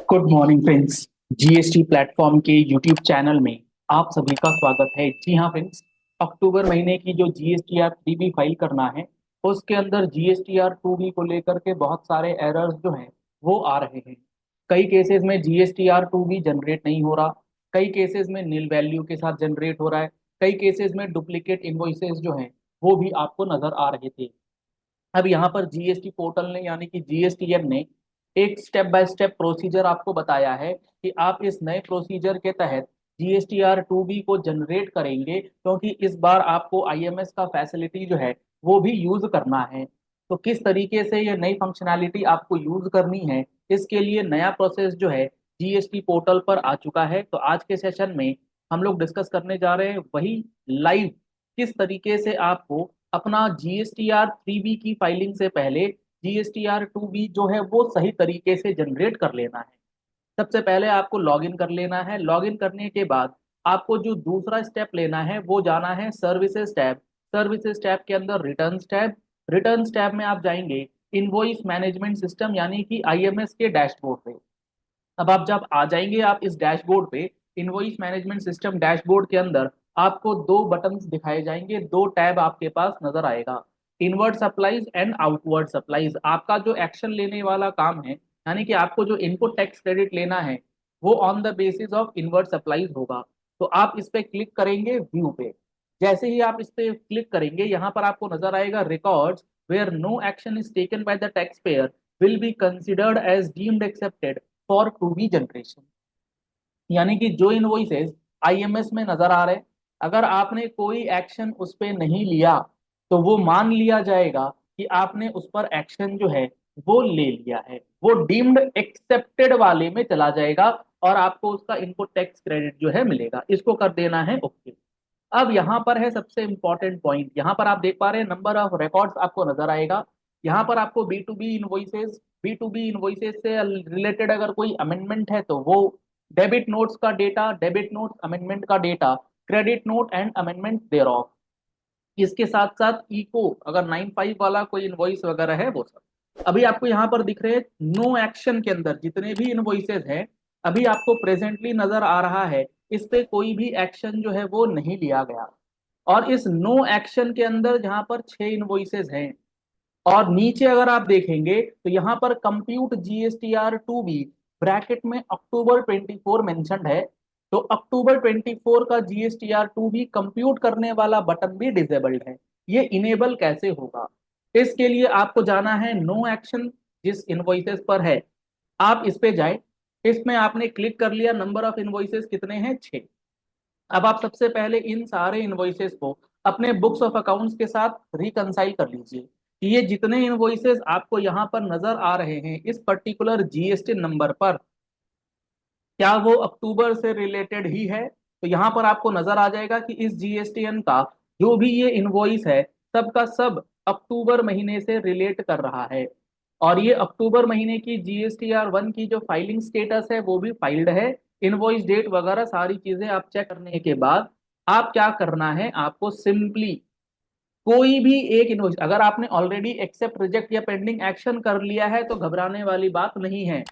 Good morning friends. GST platform के YouTube channel में आप सभी का स्वागत है। जी हाँ फ्रेंड्स, अक्टूबर महीने की जो जीएसटीआर 3B फाइल करना है उसके अंदर जीएसटीआर 2B को लेकर के बहुत सारे एरर्स जो हैं वो आ रहे हैं। कई केसेस में जीएसटीआर 2B जनरेट नहीं हो रहा, कई केसेस में नील वैल्यू के साथ जनरेट हो रहा है, कई केसेस में डुप्लीकेट इनवॉइसेस जो हैं वो भी आपको नजर आ रहे थे। अब यहाँ पर जीएसटी पोर्टल ने यानी कि जीएसटीएन ने एक स्टेप बाय स्टेप प्रोसीजर आपको बताया है कि आप इस नए प्रोसीजर के तहत जीएसटीआर 2B को जनरेट करेंगे, क्योंकि इस बार आपको आईएमएस का फैसिलिटी जो है वो भी यूज करना है। तो किस तरीके से ये नई फंक्शनैलिटी आपको यूज करनी है, इसके लिए नया प्रोसेस जो है जीएसटी पोर्टल पर आ चुका है। तो आज के सेशन में हम लोग डिस्कस करने जा रहे हैं वही लाइव किस तरीके से आपको अपना जीएसटीआर 3B की फाइलिंग से पहले जीएसटीआर 2B जो है वो सही तरीके से जनरेट कर लेना है। सबसे पहले आपको लॉगिन कर लेना है। लॉगिन करने के बाद आपको जो दूसरा स्टेप लेना है वो जाना है सर्विसेज टैब। सर्विसेज टैब के अंदर रिटर्न्स टैब, रिटर्न्स टैब में आप जाएंगे इनवॉइस मैनेजमेंट सिस्टम यानी कि आईएमएस के डैशबोर्ड पे। अब आप जब आ जाएंगे आप इस डैशबोर्ड पे, इनवॉइस मैनेजमेंट सिस्टम डैशबोर्ड के अंदर आपको दो बटन्स दिखाए जाएंगे, दो टैब आपके पास नजर आएगा, inward supplies and outward supplies. आपका जो एक्शन लेने वाला काम है यानी कि आपको जो इनपुट टैक्स क्रेडिट लेना है वो on the basis of inward supplies होगा। तो आप इस पे क्लिक करेंगे व्यू पे। जैसे ही आप इस पे क्लिक करेंगे यहाँ पर आपको नजर आएगा records where no action is taken by the tax payer will be considered as deemed accepted for 2B generation. यानी कि जो इनवॉइसेस आईएमएस में नजर आ रहे हैं, अगर आपने कोई एक्शन उस पर नहीं लिया तो वो मान लिया जाएगा कि आपने उस पर एक्शन जो है वो ले लिया है, वो डीम्ड एक्सेप्टेड वाले में चला जाएगा और आपको उसका इनपुट टैक्स क्रेडिट जो है मिलेगा। इसको कर देना है ओके। अब यहाँ पर है सबसे इंपॉर्टेंट पॉइंट, यहाँ पर आप देख पा रहे हैं नंबर ऑफ रिकॉर्ड्स आपको नजर आएगा। यहाँ पर आपको बी टू बी इनवॉइसेस से रिलेटेड अगर कोई अमेंडमेंट है तो वो डेबिट नोट्स का डेटा, डेबिट नोट्स अमेंडमेंट का data, credit note and amendment thereof. इसके साथ साथ इको अगर 95 वाला कोई इनवॉइस वगैरह है वो सब। अभी आपको यहाँ पर दिख रहे हैं नो एक्शन के अंदर जितने भी इनवॉइसेस हैं, अभी आपको प्रेजेंटली नजर आ रहा है इस पे कोई भी एक्शन जो है वो नहीं लिया गया। और इस नो एक्शन के अंदर जहां पर 6 इनवॉइसेस हैं और नीचे अगर आप देखेंगे तो यहाँ पर कंप्यूट जीएसटीआर 2B ब्रैकेट में अक्टूबर 24 मेंशन्ड है। तो अक्टूबर 24 का जीएसटीआर 2B कंप्यूट करने वाला बटन भी डिसेबल्ड है। ये इनेबल कैसे होगा? इसके लिए आपको जाना है नो एक्शन जिस इनवॉइसेस पर है आप इस पे जाए। इसमें आपने क्लिक कर लिया, नंबर ऑफ इनवॉइसेस कितने हैं? 6। अब आप सबसे पहले इन सारे इनवॉइसेस को अपने बुक्स ऑफ अकाउंट्स के साथ रिकंसाइल कर लीजिए कि ये जितने इनवॉइसेस आपको यहाँ पर नजर आ रहे हैं इस पर्टिकुलर जीएसटी नंबर पर क्या वो अक्टूबर से रिलेटेड ही है। तो यहाँ पर आपको नजर आ जाएगा कि इस जीएसटीएन का जो भी ये इनवॉइस है सबका सब अक्टूबर महीने से रिलेट कर रहा है। और ये अक्टूबर महीने की जीएसटीआर 1 की जो फाइलिंग स्टेटस है वो भी फाइल्ड है। इनवॉइस डेट वगैरह सारी चीजें आप चेक करने के बाद आप क्या करना है, आपको सिंपली कोई भी एक इनवॉइस, अगर आपने ऑलरेडी एक्सेप्ट रिजेक्ट या पेंडिंग एक्शन कर लिया है तो घबराने वाली बात नहीं है।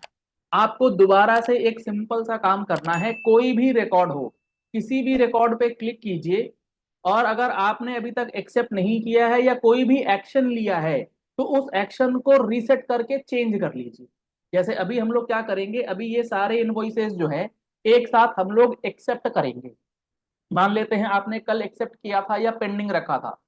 आपको दोबारा से एक सिंपल सा काम करना है, कोई भी रिकॉर्ड हो किसी भी रिकॉर्ड पे क्लिक कीजिए और अगर आपने अभी तक एक्सेप्ट नहीं किया है या कोई भी एक्शन लिया है तो उस एक्शन को रीसेट करके चेंज कर लीजिए। जैसे अभी हम लोग क्या करेंगे, अभी ये सारे इनवॉइसेस जो है एक साथ हम लोग एक्सेप्ट करेंगे। मान लेते हैं आपने कल एक्सेप्ट किया था या पेंडिंग रखा था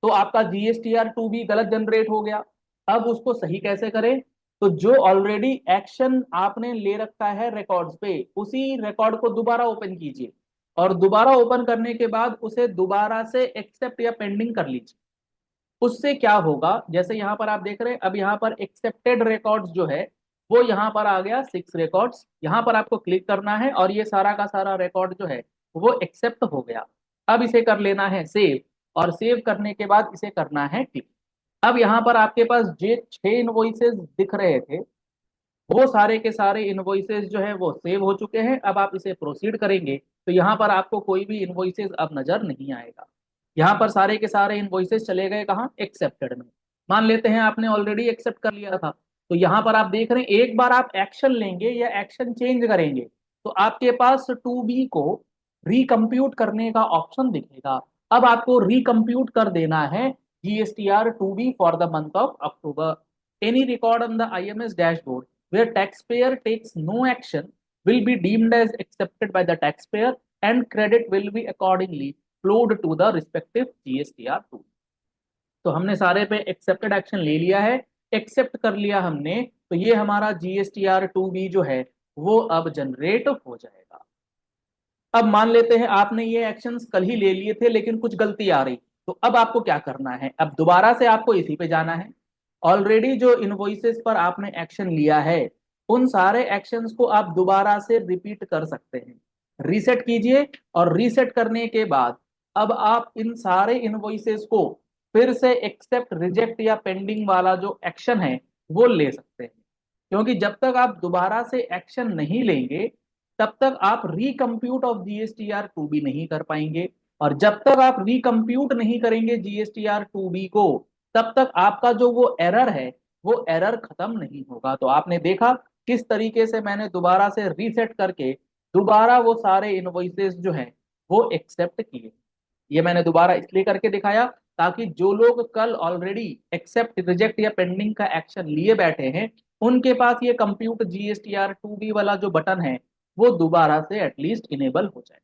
तो आपका जीएसटीआर 2B गलत जनरेट हो गया। अब उसको सही कैसे करें? तो जो ऑलरेडी एक्शन आपने ले रखा है रिकॉर्ड्स पे उसी रिकॉर्ड को दोबारा ओपन कीजिए और दोबारा ओपन करने के बाद उसे दोबारा से एक्सेप्ट या पेंडिंग कर लीजिए। उससे क्या होगा, जैसे यहाँ पर आप देख रहे हैं अब यहाँ पर एक्सेप्टेड रिकॉर्ड्स जो है वो यहाँ पर आ गया 6 रिकॉर्ड्स। यहाँ पर आपको क्लिक करना है और ये सारा का सारा रिकॉर्ड जो है वो एक्सेप्ट हो गया। अब इसे कर लेना है सेव और सेव करने के बाद इसे करना है क्लिक। अब यहाँ पर आपके पास जे 6 इनवॉइसेस दिख रहे थे वो सारे के सारे इनवॉइसेस जो है वो सेव हो चुके हैं। अब आप इसे प्रोसीड करेंगे तो यहाँ पर आपको कोई भी इनवॉइसेस अब नजर नहीं आएगा। यहाँ पर सारे के सारे इनवॉइसेस चले गए कहाँ? एक्सेप्टेड में। मान लेते हैं आपने ऑलरेडी एक्सेप्ट कर लिया था तो यहाँ पर आप देख रहे हैं एक बार आप एक्शन लेंगे या एक्शन चेंज करेंगे तो आपके पास टू बी को रिकम्प्यूट करने का ऑप्शन दिखेगा। अब आपको रिकम्प्यूट कर देना है GSTR two B for the month of October. Any record on the IMS dashboard where taxpayer takes no action will be deemed as accepted by the taxpayer and credit will be accordingly flowed to the respective GSTR2। तो हमने सारे पे accepted action ले लिया है, accept कर लिया हमने, तो ये हमारा GSTR2B जो है वो अब जनरेट हो जाएगा। अब मान लेते हैं आपने ये एक्शंस कल ही ले लिए थे लेकिन कुछ गलती आ रही, तो अब आपको क्या करना है, अब दोबारा से आपको इसी पे जाना है। ऑलरेडी जो इनवॉइसेस पर आपने एक्शन लिया है उन सारे एक्शंस को आप दोबारा से रिपीट कर सकते हैं। रीसेट कीजिए और रीसेट करने के बाद अब आप इन सारे इनवॉइसेस को फिर से एक्सेप्ट रिजेक्ट या पेंडिंग वाला जो एक्शन है वो ले सकते हैं। क्योंकि जब तक आप दोबारा से एक्शन नहीं लेंगे तब तक आप रिकम्प्यूट ऑफ GSTR2B नहीं कर पाएंगे, और जब तक आप रिकम्प्यूट नहीं करेंगे GSTR2B को तब तक आपका जो वो एरर है वो एरर खत्म नहीं होगा। तो आपने देखा किस तरीके से मैंने दोबारा से रीसेट करके दोबारा वो सारे इनवॉइसेस जो हैं वो एक्सेप्ट किए। ये मैंने दोबारा इसलिए करके दिखाया ताकि जो लोग कल ऑलरेडी एक्सेप्ट रिजेक्ट या पेंडिंग का एक्शन लिए बैठे हैं उनके पास ये कंप्यूट GSTR2B वाला जो बटन है वो दोबारा से एटलीस्ट इनेबल हो जाए।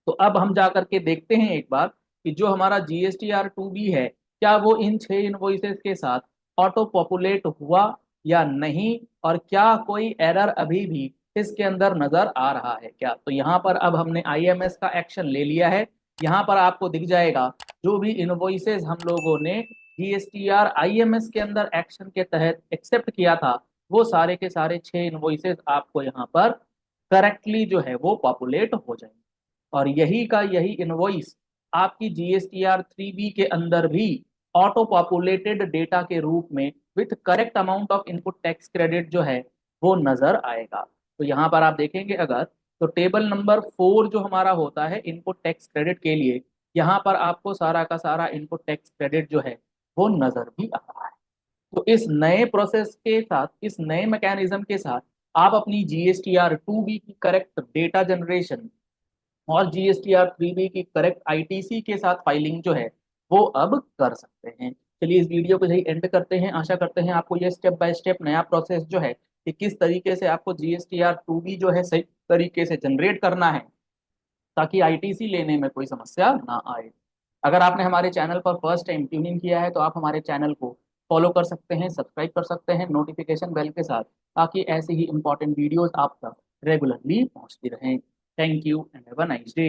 तो अब हम जा करके देखते हैं एक बार कि जो हमारा GSTR2B है क्या वो इन 6 इनवॉइसेस के साथ ऑटो पॉपुलेट हुआ या नहीं, और क्या कोई एरर अभी भी इसके अंदर नजर आ रहा है क्या। तो यहाँ पर अब हमने IMS का एक्शन ले लिया है। यहाँ पर आपको दिख जाएगा जो भी इनवॉइसेस हम लोगों ने GSTR IMS के अंदर एक्शन के तहत एक्सेप्ट किया था वो सारे के सारे 6 इनवॉइसेस आपको यहाँ पर करेक्टली जो है वो पॉपुलेट हो जाएंगे। और यही का यही इनवॉइस आपकी GSTR3B के अंदर भी ऑटो पॉपुलेटेड डेटा के रूप में with correct amount of input tax credit जो है वो नजर आएगा। तो यहाँ पर आप देखेंगे अगर, तो टेबल नंबर 4 जो हमारा होता है इनपुट टैक्स क्रेडिट के लिए, यहाँ पर आपको सारा का सारा इनपुट टैक्स क्रेडिट जो है वो नजर भी आ रहा है। तो इस नए प्रोसेस के साथ, इस नए मैकेनिज्म के साथ आप अपनी GSTR2B की करेक्ट डेटा जनरेशन और GSTR3B की करेक्ट ITC के साथ फाइलिंग जो है वो अब कर सकते हैं। चलिए इस वीडियो को यही एंड करते हैं। आशा करते हैं आपको ये स्टेप बाय स्टेप नया प्रोसेस जो है कि किस तरीके से आपको GSTR2B जो है सही तरीके से जनरेट करना है ताकि ITC लेने में कोई समस्या ना आए। अगर आपने हमारे चैनल पर फर्स्ट टाइम ट्यून इन किया है तो आप हमारे चैनल को फॉलो कर सकते हैं, सब्सक्राइब कर सकते हैं नोटिफिकेशन बेल के साथ, ताकि ऐसी ही इंपॉर्टेंट वीडियोस आप तक रेगुलरली पहुंचती रहें। Thank you and have a nice day.